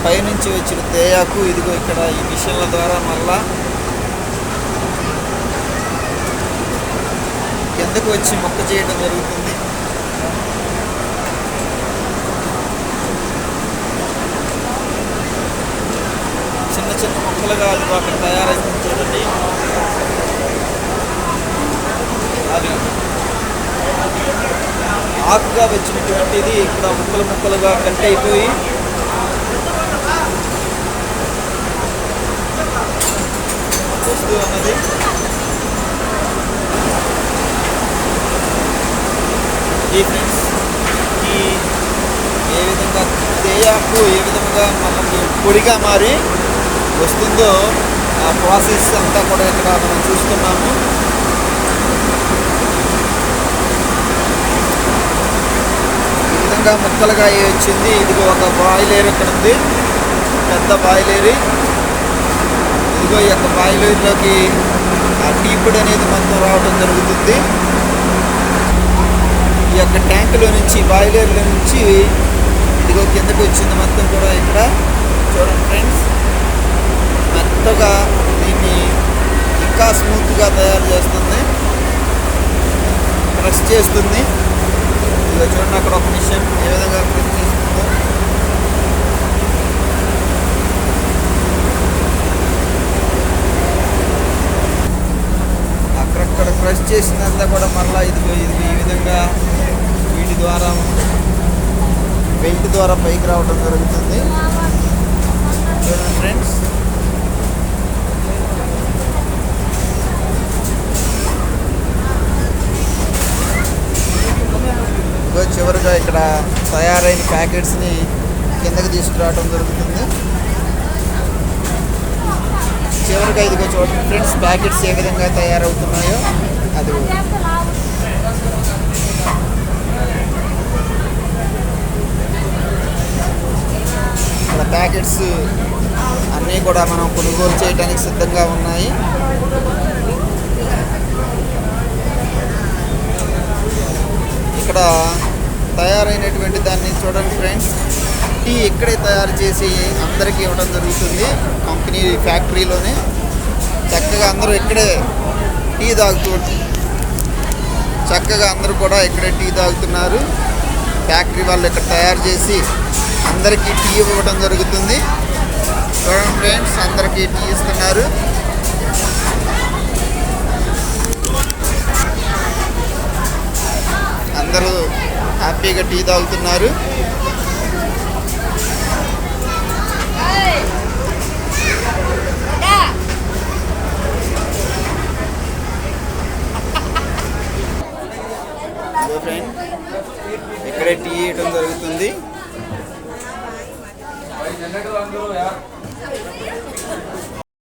పైనుంచి వచ్చిన తేయాకు ఇదిగో ఇక్కడ ఈ మిషన్ల ద్వారా మళ్ళా కిందకు వచ్చి మొక్క చేయడం జరుగుతుంది. చిన్న చిన్న మొక్కలుగా అది అక్కడ తయారైంది చూడండి. అది ఆకుగా వచ్చినటువంటిది ఇక్కడ ముక్కలు ముక్కలుగా కట్ అయిపోయి వస్తూ ఉన్నది. ఈ ఫ్రెండ్స్ ఈ ఏ విధంగా తేయాకు ఏ విధంగా మనకి పొడిగా మారి వస్తుందో ఆ ప్రాసెస్ అంతా కూడా ఇక్కడ మనం చూస్తున్నాము. ఈ విధంగా ముక్కలుగా వచ్చింది. ఇదిగో ఒక బాయిలేరు ఇక్కడ ఉంది, పెద్ద బాయిలేరు. ఇదిగో ఈ యొక్క బాయిలేరులోకి ఆ టీ పొడి అనేది మొత్తం రావడం జరుగుతుంది. ఈ యొక్క ట్యాంకులో నుంచి బాయిలర్లో నుంచి ఇదిగో కిందకి వచ్చింది మొత్తం కూడా. ఇక్కడ చూడండి ఫ్రెండ్స్, మెత్తగా దీన్ని ఇంకా స్మూత్గా తయారు చేస్తుంది, ప్రెస్ చేస్తుంది. ఇదిగో చూడండి అక్కడ ఒక మిషన్ ఏ విధంగా ప్రెస్ చేస్తుందో. అక్కడక్కడ ప్రెస్ చేసినంతా కూడా మళ్ళీ ఇదిగో ఈ విధంగా వీటి ద్వారా బెల్ట్ ద్వారా పైకి రావడం జరుగుతుంది. చూడండి ఫ్రెండ్స్, చివరిగా ఇక్కడ తయారైన ప్యాకెట్స్ని కిందకి తీసుకురావడం జరుగుతుంది. చివరిగా ఇదిగో చూడండి ఫ్రెండ్స్, ప్యాకెట్స్ ఏ విధంగా తయారవుతున్నాయో. అది ఇక్కడ ప్యాకెట్స్ అన్నీ కూడా మనం కొనుగోలు చేయడానికి సిద్ధంగా ఉన్నాయి. ఇక్కడ తయారైనటువంటి దాన్ని చూడండి ఫ్రెండ్స్, టీ ఇక్కడే తయారు చేసి అందరికీ ఇవ్వడం జరుగుతుంది. కంపెనీ ఫ్యాక్టరీలోనే చక్కగా అందరూ ఇక్కడే టీ చక్కగా అందరూ కూడా ఇక్కడే టీ తాగుతున్నారు. ఫ్యాక్టరీ వాళ్ళు ఇక్కడ తయారు చేసి అందరికీ టీ ఇవ్వడం జరుగుతుంది. చూడండి ఫ్రెండ్స్, అందరికీ టీ ఇస్తున్నారు. అందరూ హ్యాపీగా టీ తాగుతున్నారు. ఫ్రెండ్ ఇక్కడే టీ ఇవ్వడం జరుగుతుంది.